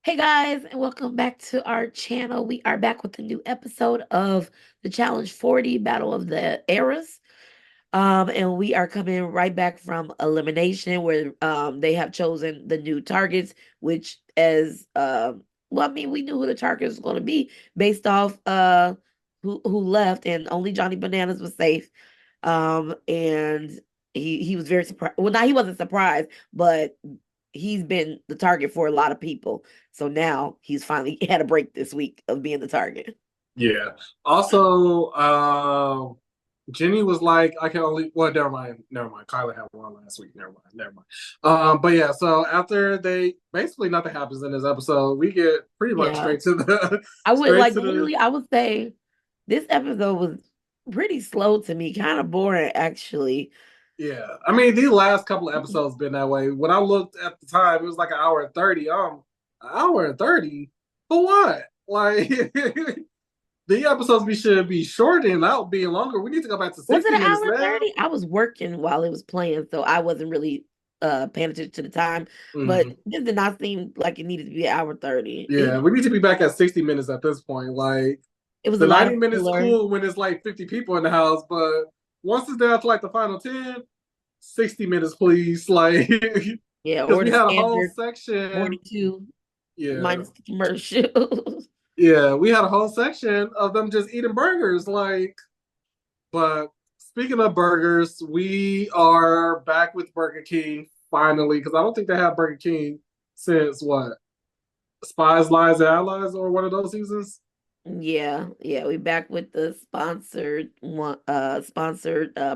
Hey guys, and welcome back to our channel. We are back with a new episode of the Challenge 40 Battle of the Eras. And we are coming right back from elimination where they have chosen the new targets, which as well, I mean, we knew who the target was going to be based off who left, and only Johnny Bananas was safe. And he was very surprised. Well, now he wasn't surprised, but he's been the target for a lot of people. So now he's finally had a break this week of being the target. Yeah. Also, Jenny was like, I can only, well, never mind. Never mind. Kyla had one last week. Never mind. Never mind. But yeah, so after they basically nothing happens in this episode, we get pretty much Yeah. straight to the I would straight like to the literally, I would say this episode was pretty slow to me, kind of boring actually. yeah. I mean, these last couple of episodes been that way. When I looked at the time, it was like an hour and 30. An hour and 30? For what? Like the episodes we should be shortened out being longer. We need to go back to Was it 60 an minutes hour and now. 30? I was working while it was playing, so I wasn't really paying attention to the time. But Mhm. this did not seem like it needed to be an hour 30. Yeah, we need to be back at 60 minutes at this point. Like It was a the lot 90 of minutes filler. cool when it's like 50 people in the house, but once it's down to like the final 10, 60 minutes, please. Like, Yeah, because or we the had a whole standard section. 42 Yeah. minus the commercials. Yeah, we had a whole section of them just eating burgers. Like, but speaking of burgers, we are back with Burger King finally, because I don't think they had Burger King since what? Spies, Lies, and Allies, or one of those seasons. Yeah, yeah, we back with the sponsored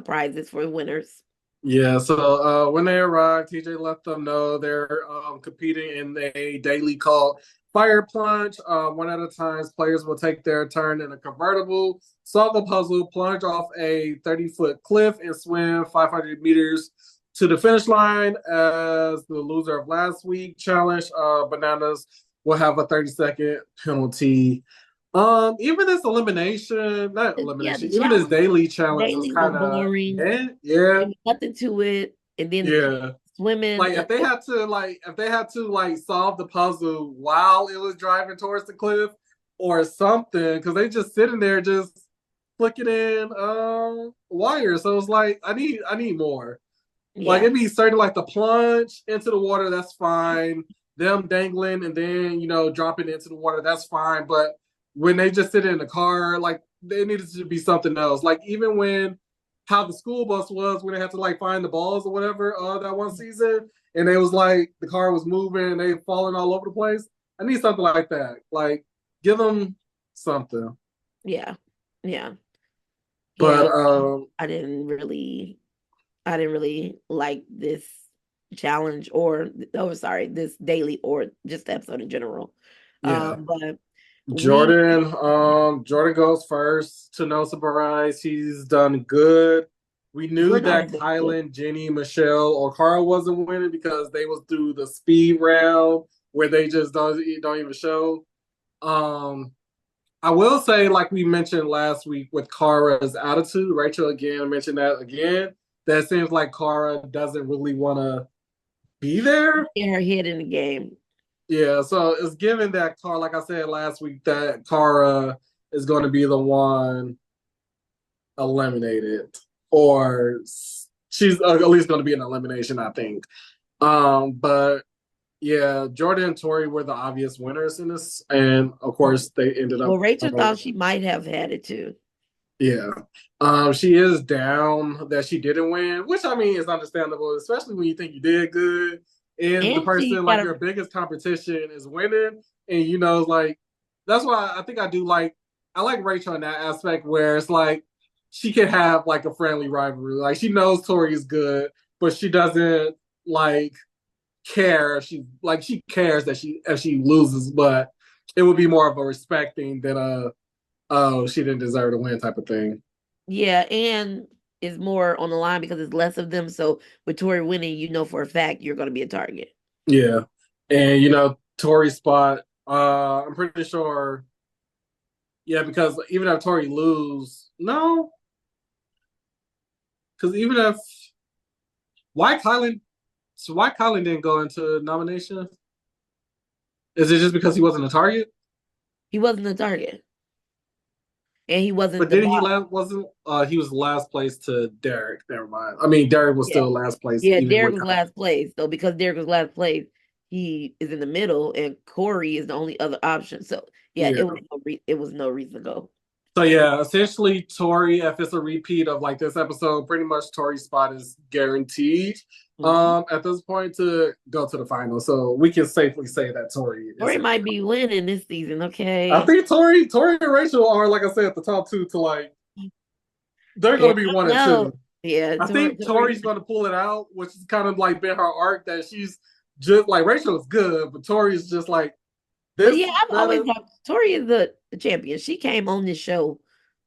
prizes for winners. Yeah, so when they arrived, TJ let them know they're competing in a daily called Fire Plunge. One at a time, players will take their turn in a convertible, solve a puzzle, plunge off a 30-foot cliff, and swim 500 meters to the finish line. As the loser of last week challenge, Bananas will have a 30-second penalty. Even this elimination, not Yeah, elimination, the even this challenge daily challenge was daily was kind of, boring. yeah, There was nothing to it. And then yeah. swimming, Like if they had to like solve the puzzle while it was driving towards the cliff or something, because they just sitting there just flicking in wires. So it's like I need more. Like yeah, it'd be certain like the plunge into the water, that's fine. Them dangling and then dropping into the water, that's fine. But when they just sit in the car, like they needed to be something else. Like even when how the school bus was when they had to like find the balls or whatever that one season, and it was like the car was moving and they falling all over the place. I need something like that. Like give them something. yeah, yeah, But yeah. I didn't really I didn't really like this challenge or oh sorry, this daily or just the episode in general. yeah. But we Jordan goes first to no surprise. He's done good. We knew Jordan that always does good. Kylan, Jenny, Michelle, or Carl wasn't winning because they was through the speed round where they just don't even show. Um, I will say, like we mentioned last week with Kara's attitude, Rachel again mentioned that again. That seems like Kara doesn't really want to be there. Get her head in the game. Yeah, so it's given that Kara, like I said last week, that Kara is going to be the one eliminated, or she's at least going to be an elimination, I think. But yeah, Jordan and Tori were the obvious winners in this, and of course they ended Well, up. Rachel thought she might have had it too. Yeah, she is down that she didn't win, which I mean is understandable, especially when you think you did good, and the And she person got like a your biggest competition is winning, and like that's why I think I like Rachel in that aspect where it's like she can have like a friendly rivalry, like she knows Tori is good, but she doesn't like care if she cares that she if she loses, but it would be more of a respect thing than a oh she didn't deserve to win type of thing. yeah, and is more on the line because it's less of them. So with Tori winning, you know for a fact you're going to be a target. Yeah. And Tori's spot, I'm pretty sure, yeah, because even if Tori lose, no, because even if why Kylan so why Kylan didn't go into nomination Is it just because he wasn't a target? He wasn't the target, and he wasn't But the didn't he boss. last? Wasn't he was last place to Derek? Never mind. I mean, Derek was Yeah, still last place yeah. even Derek with was Kyle. last place, so because Derek was last place, he is in the middle, and Corey is the only other option. So yeah, Yeah. it was no reason to go. So yeah, essentially, Tori, if it's a repeat of like this episode, pretty much Tori's spot is guaranteed. Hmm. At this point to go to the final, so we can safely say that Tori is Corey in. might be winning this season. I Okay, think Tori and Rachel are, like I said, the top two to like they're yeah, going to be I one don't and know. two. Yeah, I think Tori. Tori's going to pull it out, which is kind of like been her arc that she's just like Rachel is good, but Tori's just like But this yeah, is I've always better. thought Tori is the champion. She came on this show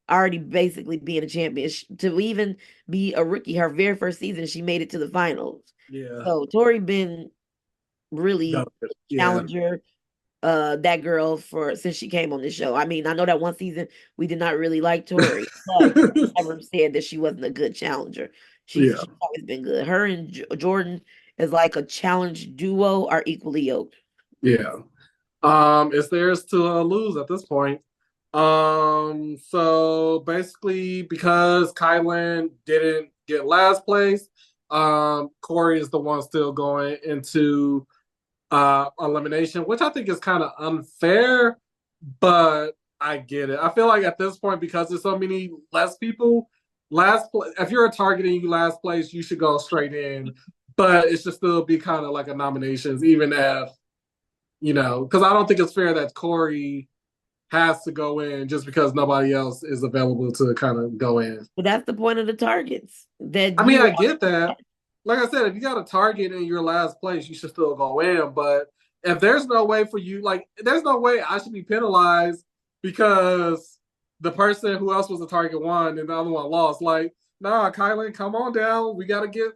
already basically being a champion. To even be a rookie, her very first season, she made it to the finals. Yeah, So Tori been really yeah, challenger, that girl for since she came on this show. I mean, I know that one season we did not really like Tori, but we never said that she wasn't a good challenger. yeah, She's always been good. Her and Jordan is like a challenge duo, are equally yoked. yeah. It's theirs to lose at this point. So basically, because Kylan didn't get last place, Corey is the one still going into elimination, which I think is kind of unfair, but I get it. I feel like at this point, because there's so many less people, if you're a target and you last place, you should go straight in. But it should still be kind of like a nominations, even if because I don't think it's fair that Corey has to go in just because nobody else is available to kind of go in. But that's the point of the targets that I mean, you I are. get that. Like I said, if you got a target in your last place, you should still go in. But if there's no way for you, like, there's no way I should be penalized because the person who else was a target won and the other one lost. Like, nah, Kylan, come on down.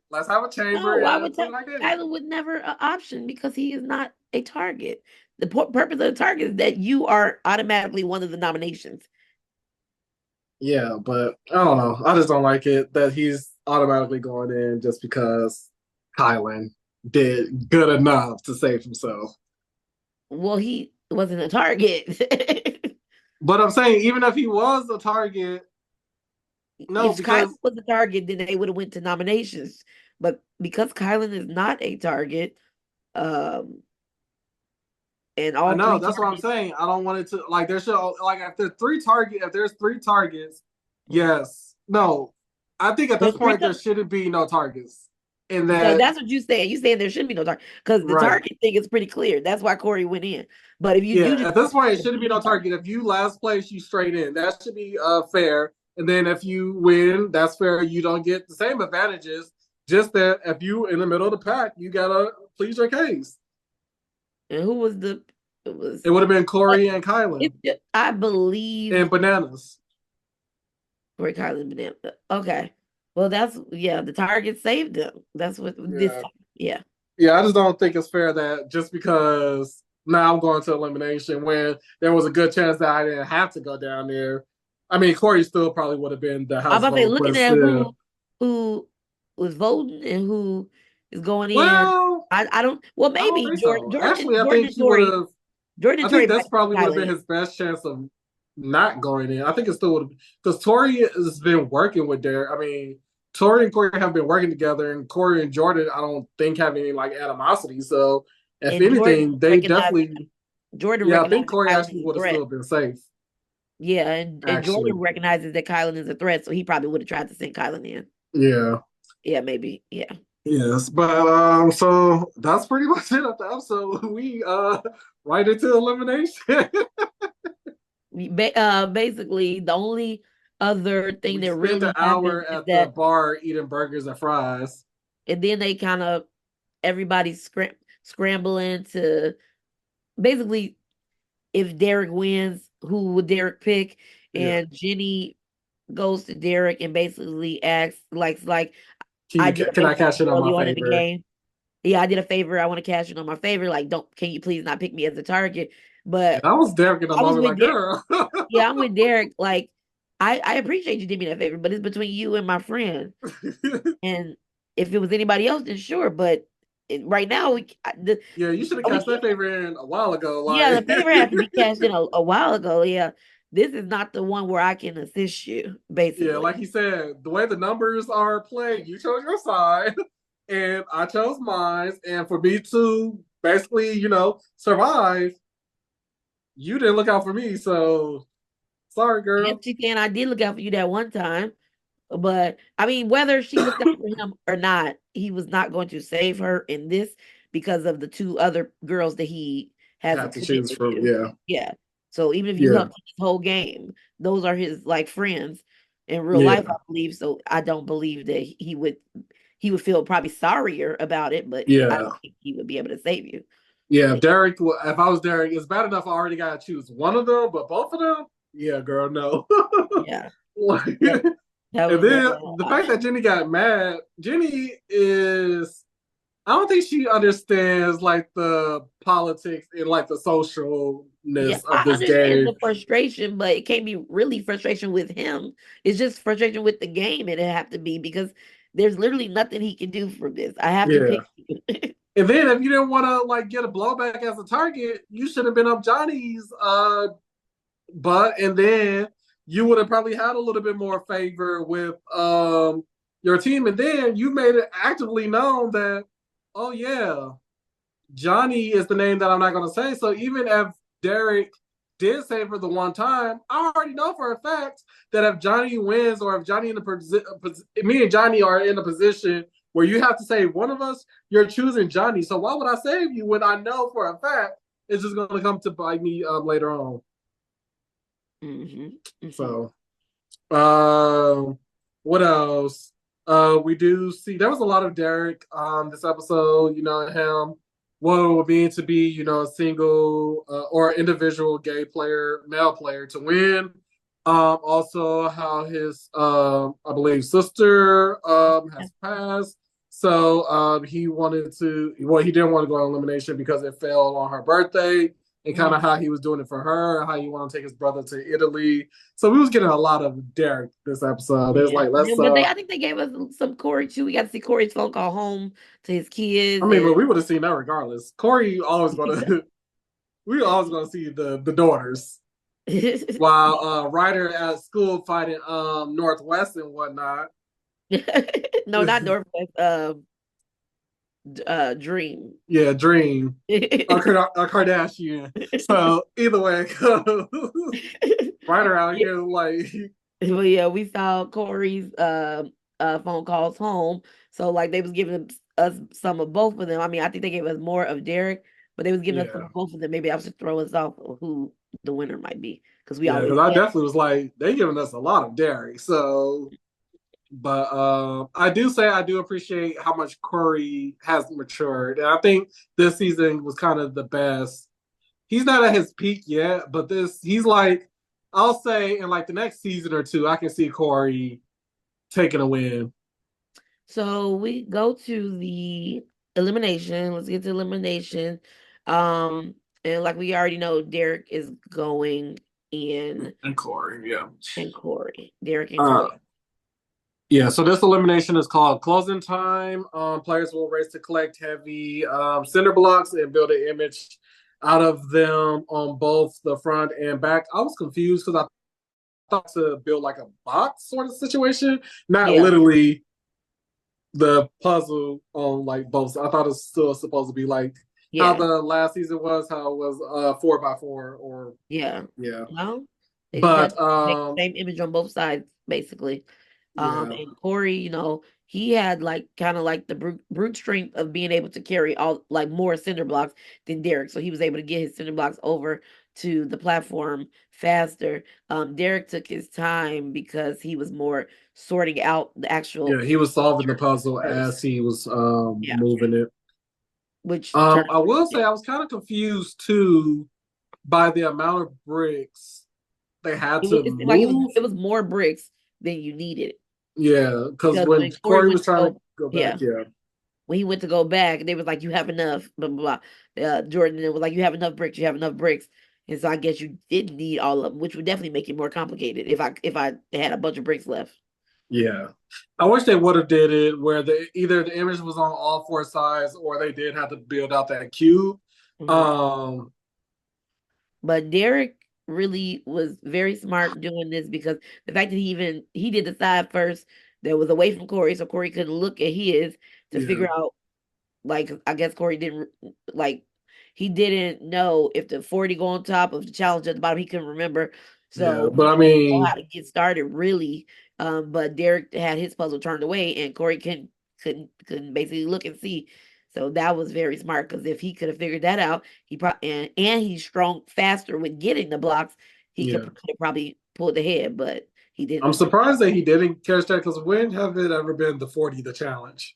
Let's have a No, chamber why and would put it like this. Tyler would never an option because he is not a target. The purpose of the target is that you are automatically one of the nominations. Yeah, but I don't know. I just don't like it that he's automatically going in just because Kylan did good enough to save himself. Well, he wasn't a target. But I'm saying even if he was a target, no, If Kylan because was a target, then they would have went to nominations. But because Kylan is not a target, um, and I all know three that's what I'm targets, saying. I don't want it to like there should like if there's three targets, mhm. yes. No. I think at this There's three. point there shouldn't be no targets. In So that that's what you saying. You saying there shouldn't be no target because the right. target thing is pretty clear. That's why Corey went in. But if you Yeah, just at this point, it if shouldn't be no any target. If you last place, you straight in. That should be fair. And then if you win, that's fair. You don't get the same advantages. Just that if you in the middle of the pack, you gotta please your case. and who was the it It was would have been but Corey and Kylan I believe and Bananas. Corey Carlin Banana. Okay. Well that's yeah, the target saved them. That's what this Yeah, time. Yeah. yeah. I just don't think it's fair that just because now I'm going to elimination when there was a good chance that I didn't have to go down there. I mean, Corey still probably would have been the I'm house about to say vote, but looking at still. who was voting and who is going in. Well, I don't well I don't maybe think so. Actually, I think he would have. Jordan I and Tori think might that's probably would have been Kylan. his best chance of not going in. I think it still would have because Tori has been working with Derek. I mean, Tori and Corey have been working together, and Corey and Jordan, I don't think have any like animosity. So, if And anything, they definitely. Jordan Yeah, I think recognized that Corey Kylan actually is a would have threat. still been safe. Yeah, and Actually, Jordan recognizes that Kylan is a threat, so he probably would have tried to send Kylan in. yeah, Yeah, maybe. Yeah. yes, but so that's pretty much it of the episode. We right into elimination. Basically, the only other thing We that spent an really happened hour is at the that, bar eating burgers and fries. and then they kind of everybody's scrambling to basically if Derek wins, who would Derek pick? Yeah. And Jenny goes to Derek and basically asks, like, I did a Can I favor cash in on my early on in the favor? game. Yeah, I did a favor. I want to cash in on my favor. Like, don't can you please not pick me as a target? And But I was Derek in the I was moment, with like, Derek. girl. Yeah, I'm with Derek. Like, I appreciate you did me that favor, but it's between you and my friend. And if it was anybody else, then sure. But right now Yeah, you should have we cashed that favor in a while ago. yeah, the Like, favor had to be cashed in a while ago. Yeah, this is not the one where I can assist you, yeah, basically. like he said, the way the numbers are played, you chose your side, and I chose mine. And for me to basically, survive, you didn't look out for me. So sorry, Yes, girl. she can. I did look out for you that one time, but I mean, whether she looked out for him or not, he was not going to save her in this because of the two other girls that he has a Have to choose commitment from, to. yeah, Yeah. So even if you yeah, helped him this whole game, those are his like friends in real life, I yeah, believe. So I don't believe that he would feel probably sorrier about it, but I yeah. don't think he would be able to save you. Yeah, if Derek, if I was Derek, it's bad enough I already got to choose one of them, but both of them, yeah, girl, no. Yeah. Like, That that and was then definitely an the fact that option. Jenny got mad, Jenny is, I don't think she understands like the politics and like the Yeah, socialness of I this understand game. the frustration, but it can't be really frustration with him. It's just frustration with the game, and it have to be because there's literally nothing he can do from this. I have to Yeah. pick you. And then if you didn't want to like get a blowback as a target, you should have been up Johnny's butt, and then you would have probably had a little bit more favor with your team, and then you made it actively known that, oh yeah, Johnny is the name that I'm not going to say. So even if Derek did say for the one time, I already know for a fact that if Johnny wins or if Johnny me and Johnny are in a position where you have to say one of us, you're choosing Johnny. So why would I save you when I know for a fact it's just going to come to bite me later on? hmm hmm So, what else? We do see there was a lot of Derek this episode. Him what it would mean to be a single or individual gay player, male player to win. Also, how his I believe sister has passed. So he wanted to. Well, he didn't want to go on elimination because it fell on her birthday, and kind of how he was doing it for her, how he wanted to take his brother to Italy. So we was getting a lot of Derek this episode. There's Yeah, like let's but I think they gave us some Corey too. We got to see Corey's phone call home to his I kids, mean, and but we would have seen that regardless. Corey always gonna we always gonna see the daughters. While Ryder at school fighting Northwest and whatnot. no, not Northwest. Dream. Yeah, Dream. A Kardashian. So either way it goes, Ryder out here like Well, yeah, we saw Corey's phone calls home. So like they was giving us some of both of them. I mean, I think they gave us more of Derek, but they was giving us some yeah. of both of them. Maybe I should throw us off of who the winner might be because we Yeah, always because I guess. definitely was like, they giving us a lot of Derek. So but I do say I do appreciate how much Corey has matured. And I think this season was kind of the best. He's not at his peak yet, but he's like, I'll say in like the next season or two, I can see Corey taking a win. So we go to the elimination. Let's get to elimination. Um, and like we already know, Derek is going in And Corey, yeah. and Corey. Derek and Uh, Corey. yeah, so this elimination is called closing time. Players will race to collect heavy cinder blocks and build an image out of them on both the front and back. I was confused because I thought to build like a box sort of situation, not Yeah, literally the puzzle on like both. I thought it was still supposed to be like how yeah, the last season was, how it was 4x4 or yeah. yeah. No, they just had But to make the same image on both sides, basically. yeah, And Corey, he had like kind of like the brute strength of being able to carry all like more cinder blocks than Derek. So he was able to get his cinder blocks over to the platform faster. Derek took his time because he was more sorting out the yeah, actual he was solving the picture puzzle first. as he was Yeah, moving it. which turned I will yeah. say I was kind of confused too by the amount of bricks they had to It seemed like move. it was more bricks than you needed Yeah, because because when when Corey Corey went was to trying to go, go yeah. back, yeah, When he went to go back, they was like, "You have enough." Blah blah blah. Jordan was like, "You have enough bricks. You have enough bricks." And so I guess you didn't need all of them, which would definitely make it more complicated if I had a bunch of bricks left. Yeah. I wish they would have did it where either the image was on all four sides or they did have to build out that cube. Mhm. Um, But Derek really was very smart doing this because the fact that he did the side first that was away from Corey, so Corey couldn't look at his to yeah. figure out, like, I guess Corey didn't like he didn't know if the 40 go on top of the challenge at the bottom. He couldn't remember, Yeah. so But I he didn't know mean, how to get started really. But Derek had his puzzle turned away, and Corey couldn't basically look and see. So that was very smart because if he could have figured that out, he probably and he's strong faster with getting the blocks. He could yeah. have probably pulled ahead, but he I'm didn't. surprised that he didn't catch that because when have it ever been the 40 the challenge?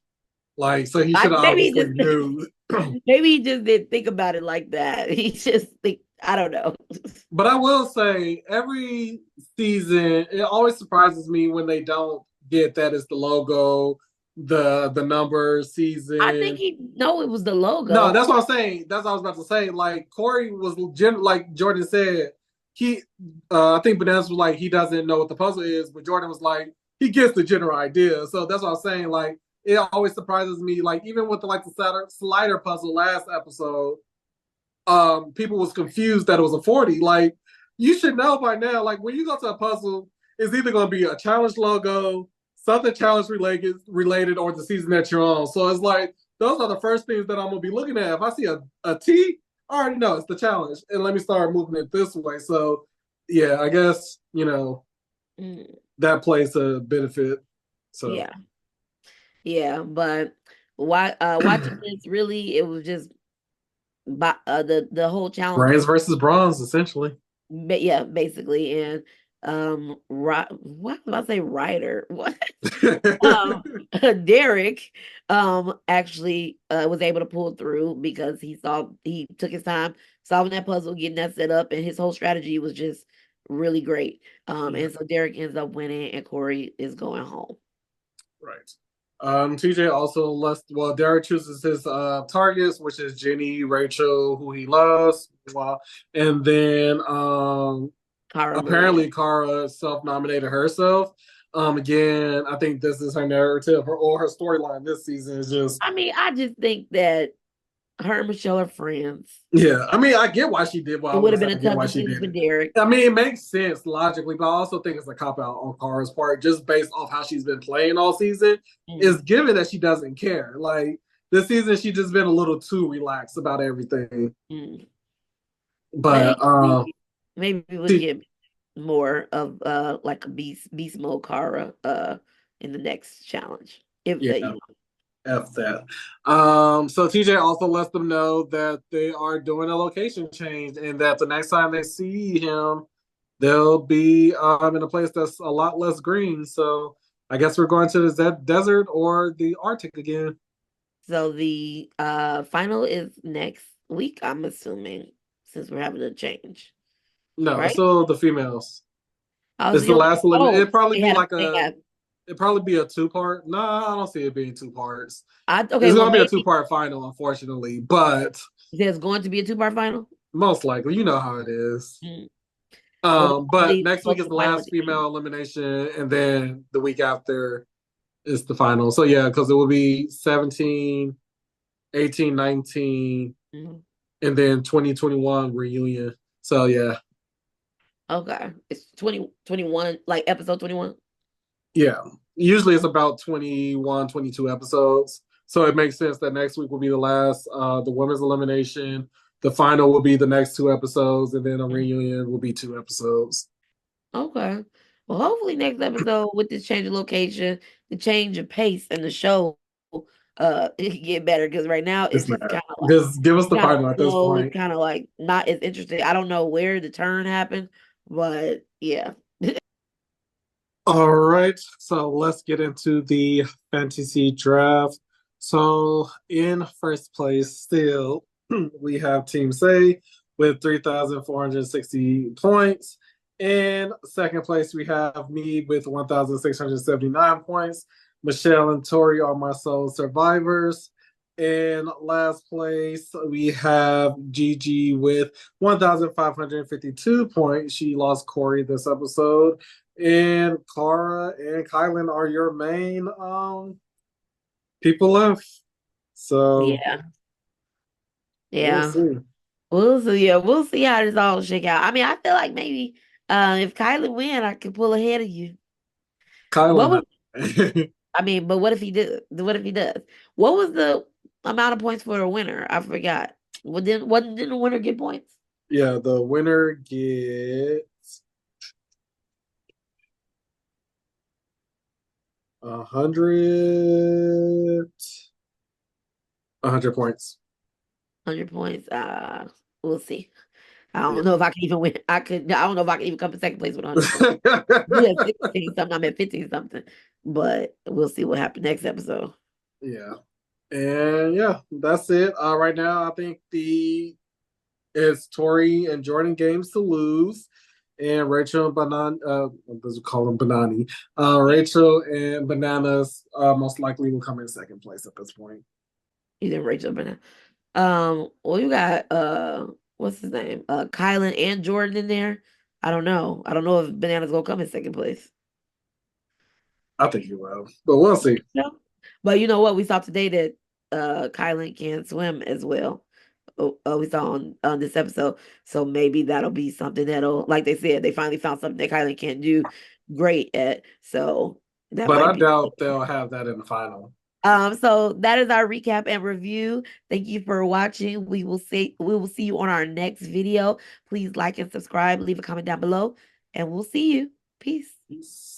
Like, so he I should have maybe he obviously just knew. maybe he just didn't think about it like that. He just think I don't know. But I will say, every season, it always surprises me when they don't get that as the logo, the number I think season. he know it was the No, logo. that's what I'm saying. That's what I was about to say. Like Corey was like Jordan said, he I think Bananas was like he doesn't know what the puzzle is, but Jordan was like he gets the general idea. So that's what I'm saying. Like it always surprises me. Like even with the slider puzzle last episode, people was confused that it was a 40. Like you should know by now. Like when you go to a puzzle, it's either going to be a challenge logo, something challenge related, or the season that you're on. So it's like those are the first things that I'm gonna be looking at. If I see a T, I already know it's the challenge, and let me start moving it this way. So yeah, I guess Mm, that plays a benefit. So yeah, yeah, but why watching this really it was just the whole challenge. brains versus bronze, essentially. But yeah, basically, and what did I say? Ryder, what? Um, Derek, actually, was able to pull through because he took his time solving that puzzle, getting that set up, and his whole strategy was just really great. Yeah, And so Derek ends up winning, and Corey is going home. right. TJ also Derek chooses his targets, which is Jenny, Rachel, who he loves, wow. And then Cara Maria. apparently Kara self-nominated herself. Again, I think this is her narrative, her storyline this season is just I mean, I just think that her and Michelle are friends. yeah. I mean, I get why she did. Well, It I would want have to say been I a get tough why she decision did for it. Derek. I mean, it makes sense logically, but I also think it's a cop out on Kara's part, just based off how she's been playing all season. Mm. Is given that she doesn't care. Like this season, she just been a little too relaxed about everything. Mm. But Maybe we'll t- get more of like a beast mode Kara in the next challenge. If yeah, they F that. So TJ also lets them know that they are doing a location change and that the next time they see him, they'll be in a place that's a lot less green. So I guess we're going to the desert or the Arctic again. so the final is next week, I'm assuming, since we're having a change, No, right? so the females. Oh, so It's the you don't last limit. oh It'd probably be a two part. No, I don't see it being two parts. okay, It's well gonna be a maybe two-part final, unfortunately, but there's going to be a two-part final. most likely, you know how it is. Mm. Well, But hopefully next week both is the the final at last the end. female elimination, and then the week after is the final. So yeah, because it will be 17, 18, 19, Mhm. and then 2021 reunion. So yeah, Okay. It's 2021, like episode 21. yeah. Usually it's about 21, 22 episodes. So it makes sense that next week will be the last, the women's elimination. The final will be the next two episodes, and then a Mhm. reunion will be two episodes. Okay. Well, hopefully next episode with this change of location, the change of pace and the show, it can get better because right now It's it's just not. kind of like Just give us the kind of final at this slow. It's point. kind of like not as interesting. I don't know where the turn happened, but yeah. All right, so let's get into the fantasy draft. So, in first place, still, we have Team Say with 3,460 points. In second place, we have me with 1,679 points. Michelle and Tori are my sole survivors. In last place, we have Gigi with 1,552 points. She lost Corey this episode. and Cara and Kylan are your main people left. So Yeah. we'll Yeah. see. We'll see. Yeah, we'll see how this all shake out. I mean, I feel like maybe if Kylie win, I could pull ahead of you. What Kylan. was I mean, but what if he did? What if he does? What was the amount of points for a winner? I forgot. Well, didn't the winner get points? Yeah, the winner gets 100 points. 100 points. We'll see. I don't Yeah. know if I can even win. I don't know if I can even come in second place with 100 points. You at 16 something. I'm at 15 something. But we'll see what happens next episode. Yeah. And yeah, that's it. Right now, I think it's Tori and Jordan games to lose, and Rachel and what we call them Banani. Rachel and Bananas most likely will come in second place at this point. You didn't Rachel Bernard. Well, you got what's his name? Kylan and Jordan in there. I don't know. I don't know if Banana's gonna come in second place. I think you will, but we'll see. No. But you know what? We saw today that Kylan can swim as well. We saw on this episode. So maybe that'll be something that'll, like they said, they finally found something that Kylan can't do great at. So that But might I be. doubt they'll have that in the final. So that is our recap and review. Thank you for watching. We will see you on our next video. Please like and subscribe, leave a comment down below, and we'll see you. Peace. Peace.